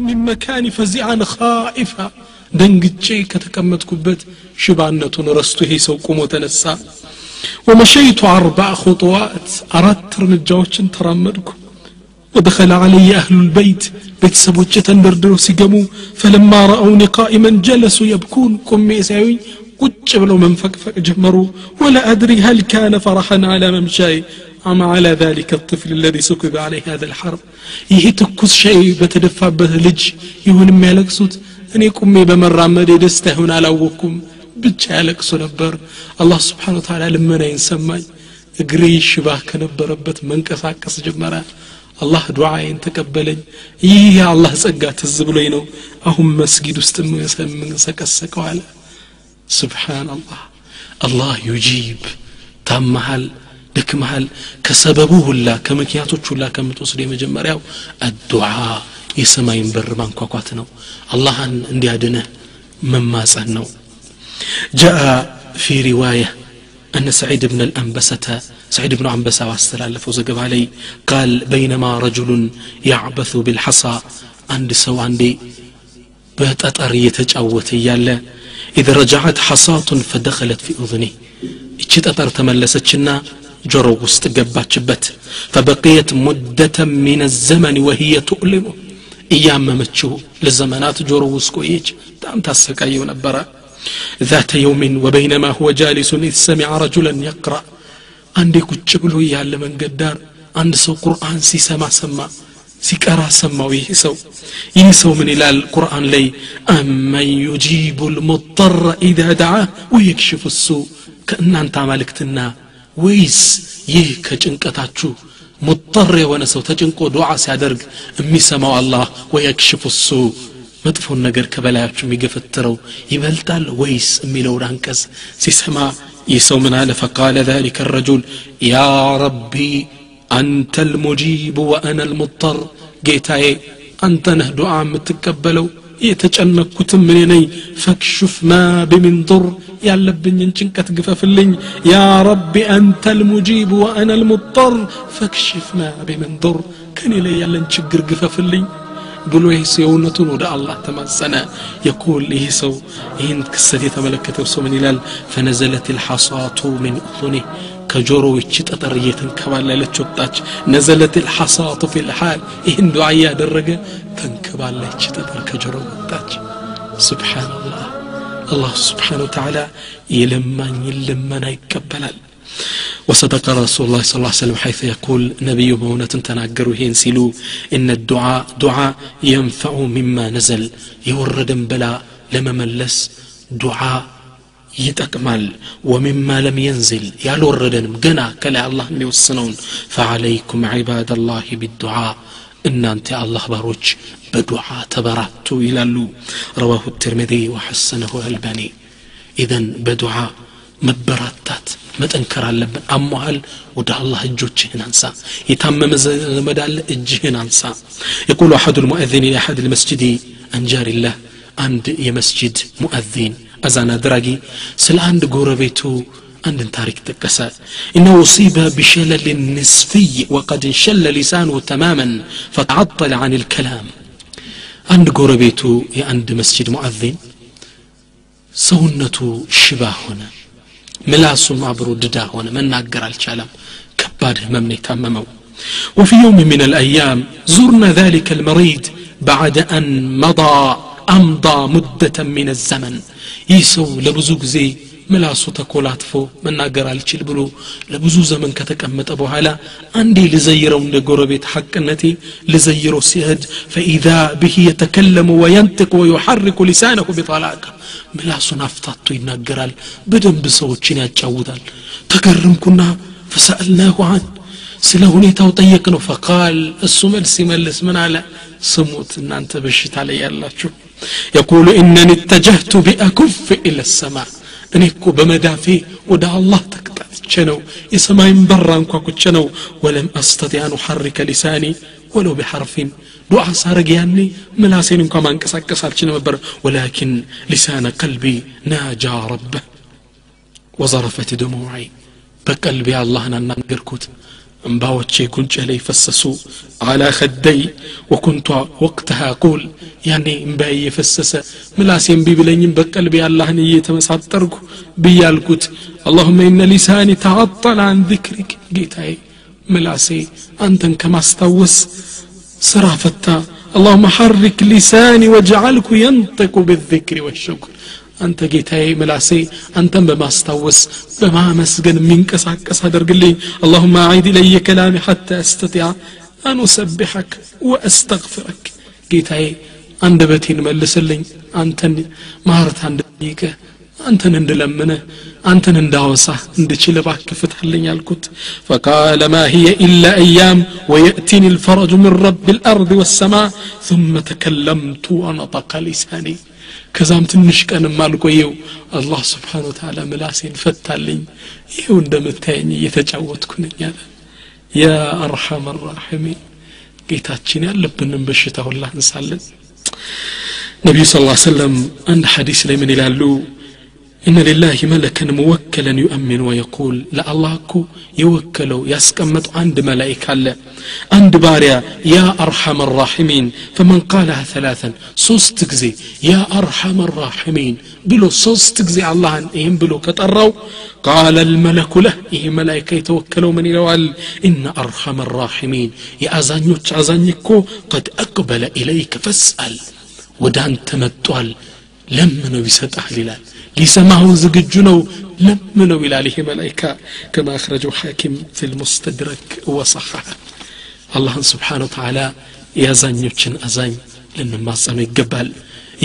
من مكان فزعا خائفا دنجጬ ከተቀመጥኩበት ሽባነቱን ረስቶ ይሄ ሰው ቆሞ ተነሳ ومشيت 4 خطوات አራት እርምጃዎችን ተራመድኩ ودخل علي اهل البيت ቤተሰቦቼ ተንደርድረው ሲገሙ فلما راوني قائما جلسوا يبكون قم يساوي ቁጭ ብለው መንፈቅፈቅ ጀመሩ ولا ادري هل كان فرحا على ممشاي أما على ذلك الطفل الذي سكب عليه هذا الحرب يهتكس شيء بتدفعበት ልጅ ይሁን የሚያለቅሱት እኔ ቁሜ በመራመድ ደስታውን አላወኩም ብቻ ያለቅሱ ነበር አላህ Subhanahu Wa Ta'ala ለመናይን ሰማኝ እግሬ ሽባ ከነበረበት መንቀሳቀስ ጀመረ አላህ ዱዓዬን ተቀበለኝ ይህ አላህ ጸጋ ትዝ ብሎኝ ነው አሁን መስጊድ ውስጥ ሰቀሰቀው አለ ሱብሃንአላህ አላህ يجيب ታመሃል ደክመሃል ከሰበቡ ሁላ ከመኪያቶች ሁላ ከምትወስድ የመጀመሪያው አዱዓ የሰማይን በር ማንኳኳት ነው አላህን እንዲያድነህ መማጸን ነው جاء في روايه ان سعيد بن الانبسه سعيد بن عنبسه واستلفوا زغب علي قال بينما رجل يعبث بالحصى عند سو عندي بتطر يتጫወተ ያለ اذا رجعت حصاه فدخلت في اذنه እቺ ጠጠር ተመለሰችና ጆሮው ውስጥ ገባችበት فبقيت مدة من الزمن وهي تؤلمه እያመመችው ለዘመናት ጆሮው ውስጥ ቆየች በጣም ታሰቃየው ነበር ذات يوم وبينما هو جالس إذ سمع رجلا يقرأ عندي ቁጭ ብሎ ያለ መንገድ ዳር አንድ ሰው ቁርአን ሲሰማ ሲቀራ ሰማው ይህ ሰው ምን ይላል ቁርአን ላይ أمن يجيب المضطر إذا دعاه ويكشف السوء ከእናንተ አማልክትና ወይስ ይህ ከጭንቀታችሁ ሙጥር የሆነ ሰው ተጭንቆ ዱዓ ሲያደርግ የሚሰማው አላህ ወይክሽፍ السوء መጥፎን ነገር ከበላያችሁ የሚገፈትረው ይበልጣል ወይስ የሚለው አንቀጽ ሲሰማ ይሰው ምን አለ فقال ذلك الرجل يا ربي أنت المجيب وأنا المضطر ጌታዬ አንተ ነህ ዱዓ የምትቀበለው የተጨነኩት ምን ነኝ فاكشف ما بمن ضر ያለብኝን ጭንቀት ግፈፍልኝ يا ربي أنت المجيب وأنا المضطر فاكشف ما بمن ضر ከኔ ላይ ያለን ችግር ግፈፍልኝ ብሎ ይሰውነቱን ወደ አላህ ተማጸነ يقول ይህ ሰው ይህን ክስተት የተመለከተው ሰው ምን ይላል فنزلت الحصاة من أذنه ከጆሮው እቺ ጠጠር እየተንከባለለች ወጣች نزلت الحصاة في الحال ይህን ዱዓ ያደረገ ተንከባለች ጠጠር ከጆሮው ወጣች سبحان الله الله سبحانه وتعالى يلمن يقبلال وصدق رسول الله صلى الله عليه وسلم حيث يقول نبي مونة تناقروا هين سيلو إن الدعاء ينفع مما نزل يورد بلا لما ملس دعاء يتكمل ومما لم ينزل يالوردن مقنا كلا الله يوصنون فعليكم عباد الله بالدعاء إن أنت الله باروج بدعاء تبرعتوا إلى اللو رواه الترمذي وحسنه الألباني إذن بدعاء مبراتات متنكر اللبن أموال ودع الله الجوجهن أنسى يتمم مدال الجهن أنسى يقول أحد المؤذن لأحد المسجد أن جار الله عند يمسجد مؤذن أزانا دراجي سل عند قربيتو عند تاريخ تكسا إنه أصيب بشلل نصفي وقد انشل لسانه تماما فتعطل عن الكلام عند قربيتو عند مسجد مؤذن سونته شباه هنا ملاسو معبرو ددا هنا من ناقر الكلام كباد هممني تممو وفي يوم من الأيام زرنا ذلك المريض بعد أن أمضى مدة من الزمن يسو لبزوك زي ملاسو تكولاتفو من ناقر الكل بلو لبزو زمن كتكمت أبو هلا عندي لزيرو نقربيت حقنتي لزيرو سيهد فإذا به يتكلم وينطق ويحرك لسانه بطلاقة ملاسو نفتطو يناقرال بدن بسوچين يتجاودال تكرم كنا فسألناه عنه سلهونيتاو طيقنو فقال السمل سملس من على سموت ان انت بشيت علي يالاچو يقول انني اتجهت باكف الى السماء انيكو بمدافي ودا الله تكتاتچنو يسماين بران كوكچنو ولم استطيع ان احرك لساني ولو بحرف دعاء سارق يعني ملاسين انكم انقسقس الچنو نبر ولكن لسان قلبي ناجى ربه وظرفت دموعي بقلبي الله ننغركوت انباوچي كنچه لي فسسو على خدي وكنت وقتها اقول يعني انباي يفسس ملاسين بيبلኝም በቀልቤ አላህን እየተመሳጠርኩ بيالكوت اللهم ان لساني تعطل عن ذكرك ጌታዬ ملاسي አንተን ከማስታወስ ስራ ፈታ اللهم حرك لساني واجعله ينطق بالذكر والشكر አንተ ጌታዬ ملاسي አንተን በማስታወስ በማመስገን ሚንቀሳቀስ አድርግልኝ اللهم اعيد لي كلامي حتى استطيع ان اسبحك واستغفرك ጌታዬ አንደበቴን መልስልኝ አንተን ማርታ እንድጠይቀ አንተን እንድለምነ አንተን እንዳወሳ እንድችል ባክፍታልኝ አልኩት فقال ما هي الا ايام وياتيني الفرج من رب الارض والسماء ثم تكلمت ونطق لساني ከዛም ትንሽ ቀንም አልቆየው አላህ Subhanahu Wa Ta'ala ምላሴን ፈታልኝ ይሄው እንደምታየኝ እየተጫወትኩ ነኝ አለ ያ አርሐም الراحمين ጌታችን ያለብንን በሽታ ሁሉ አንሳለን ነብዩ ሰለላሁ ዐለይሂ ወሰለም አንድ ሐዲስ ላይ ምን ይላሉ إن لله ملكا موكلا يؤمن ويقول لا الله كو يوكلوا يسكمت عند ملائكة الله عند باريا يا أرحم الراحمين فمن قالها ثلاثا سوستكزي يا أرحم الراحمين بلو سوستكزي الله إهم بلو كتروا قال الملك له إيه ملائكة يتوكلوا من الوال إن أرحم الراحمين يا أزانيكو قد أقبل إليك فاسأل ودان تمتوال لمنو يسطح للال لسمعوا زججنو لمنو إلى عليه ملائكة كما أخرجوا حاكم في المستدرك وصححه الله سبحانه وتعالى يا زانيوتشن أزاني لما صامي قبل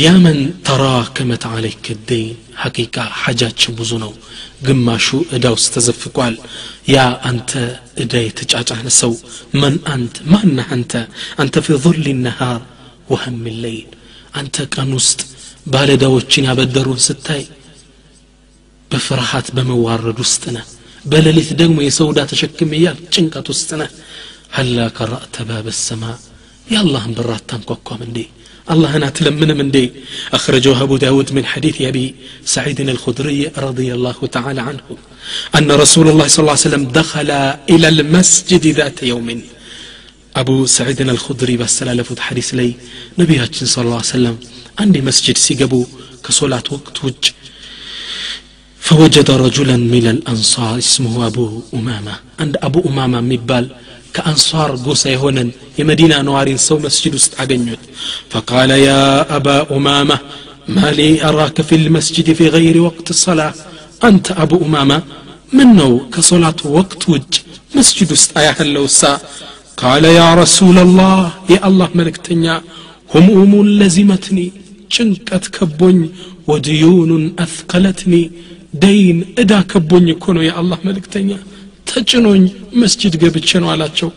يا من تراكمت عليك الدين حقيقة حاجات بزنو قماشو اداو استزفقوال يا أنت اداي تجاجع نسو من أنت من أنت في ظل النهار وهم الليل أنت كنست ባለዳዎችን ያበደሩን ስታይ በፍርሃት በመዋረድ ውስጥ ነህ በሌሊት ደግሞ የሰውዳ ተሸክመያል ጭንቀት ውስጥ ነህ هل قرأت باب السماء يا الله برات تنققم اندي الله انا تلمنم اندي اخرجه ابو داود من حديث ابي سعيد الخدري رضي الله تعالى عنه ان رسول الله صلى الله عليه وسلم دخل الى المسجد ذات يوم ابو سعيد الخدري بسلالفت حديث لي نبينا صلى الله عليه وسلم عندي مسجد سيقبو كصلاة وقت وج فوجد رجلا من الأنصار اسمه أبو أمامة عند أبو أمامة مبال كأنصار قوسا يهونن يمدينة نوارين سو مسجد استعجنت فقال يا أبا أمامة ما لي أراك في المسجد في غير وقت الصلاة أنت أبو أمامة منه كصلاة وقت وج مسجد استعيها الساعة قال يا رسول الله يا الله ملك تنيا هم لزمتني ጭንቀት ከቦኝ ወዲዩን አثقلتني ደይን እዳ ከቦኝ እኮ ነው የአላህ መልእክተኛ ተጭኖኝ መስጂድ ገብቼ ነው አላቸው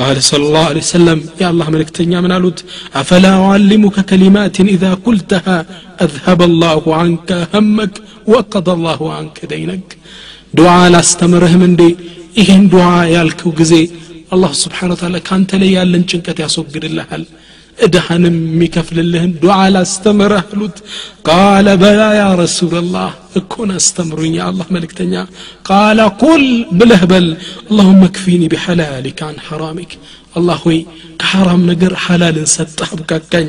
قال صلى الله عليه وسلم يا الله ملكتنيا من قالت افلا اعلمك كلمات اذا قلتها اذهب الله عنك همك وقضى الله عنك دينك دعاء لاستمرهم اندي ይሄን ዱዓ ያልከው ጊዜ አላህ Subhanahu Wa Ta'ala ካንተ ላይ ያለን ጭንቀት ያስወግድልሃል ادحنم ميكفللهن دعاء لاستمره لوت قال بلا يا رسول الله اكون استمرني يا الله ملكتنيا قال قل بلهبل اللهم اكفيني بحلالك عن حرامك الله وي كحرام نجر حلال سطح بكاكاኝ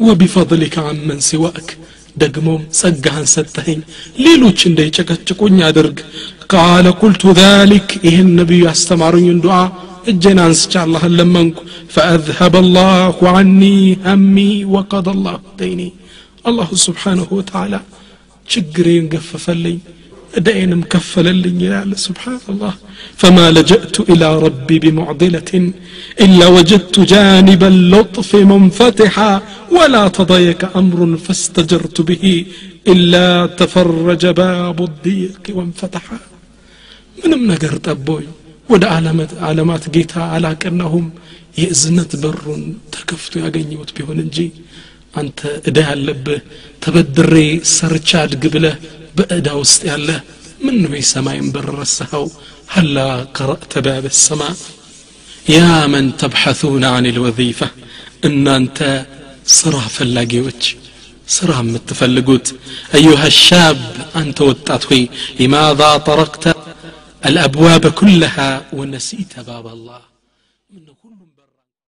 وبفضلك عن من سواك دغموم صغهن سطحين ليلوچ እንዳይጨቀጭቁኝ አድርግ قال قلت ذلك ይሄ ነብዩ ያስተማሩኝን ዱዓ اجنا انسچ الله لمنك فاذهب الله عني همي وقضى الله ديني الله سبحانه وتعالى ችግሬን ገፈፈልኝ እዳዬንም ከፈለልኝ ይላል سبحان الله فما لجأت الى ربي بمعضلة الا وجدت جانب اللطف منفتحا ولا تضيق امر فاستجرت به الا تفرج باب الضيق وانفتحا ምንም ነገር ጠቦኝ ወደ ዓለማት ጌታ አላቀናሁም የእዝነት በሩን ተከፍቶ ያገኘሁት ቢሆን እንጂ አንተ እዳ ያለብህ ተበድሬ ሰርቻ አድግ ብለህ በእዳ ውስጥ ያለ ምን ነው የሰማይን በር ረሳኸው هلا قرأت باب السماء يا من تبحثون عن الوظيفة ان انت ስራ ፈላጊዎች ስራ የምትፈልጉት ايها الشاب انت ወጣት ሆይ لماذا طرقت الأبواب كلها ونسيت باب الله من كل